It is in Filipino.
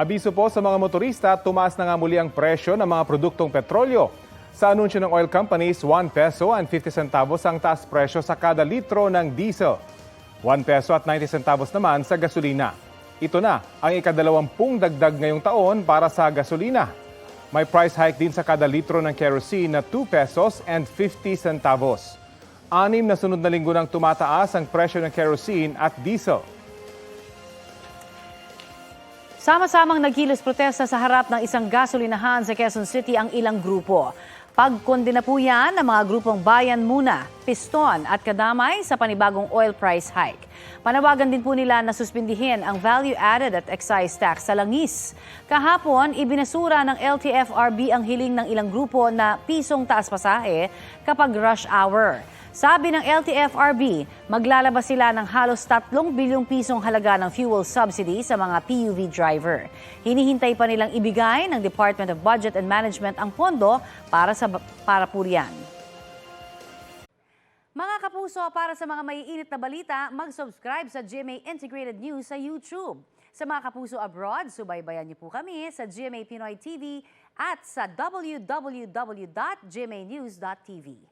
Abiso po sa mga motorista, tumaas na nga muli ang presyo ng mga produktong petrolyo. Sa anunsyo ng oil companies, 1 peso and 50 centavos ang taas presyo sa kada litro ng diesel. 1 peso at 90 centavos naman sa gasolina. Ito na ang ika-20 dagdag ngayong taon para sa gasolina. May price hike din sa kada litro ng kerosene na 2 pesos and 50 centavos. 6 na sunod na linggo nang tumataas ang presyo ng kerosene at diesel. Sama-samang nagkilos protesta sa harap ng isang gasolinahan sa Quezon City ang ilang grupo. Pagkondena po yan ng mga grupong Bayan Muna, Piston at Kadamay sa panibagong oil price hike. Panawagan din po nila na suspindihin ang value added at excise tax sa langis. Kahapon, ibinasura ng LTFRB ang hiling ng ilang grupo na pisong taas pasahe kapag rush hour. Sabi ng LTFRB, maglalabas sila ng halos 3 bilyong pisong halaga ng fuel subsidy sa mga PUV driver. Hinihintay pa nilang ibigay ng Department of Budget and Management ang pondo para po riyan. Mga kapuso, para sa mga maiinit na balita, mag-subscribe sa GMA Integrated News sa YouTube. Sa mga kapuso abroad, subaybayan niyo po kami sa GMA Pinoy TV at sa www.gmanews.tv.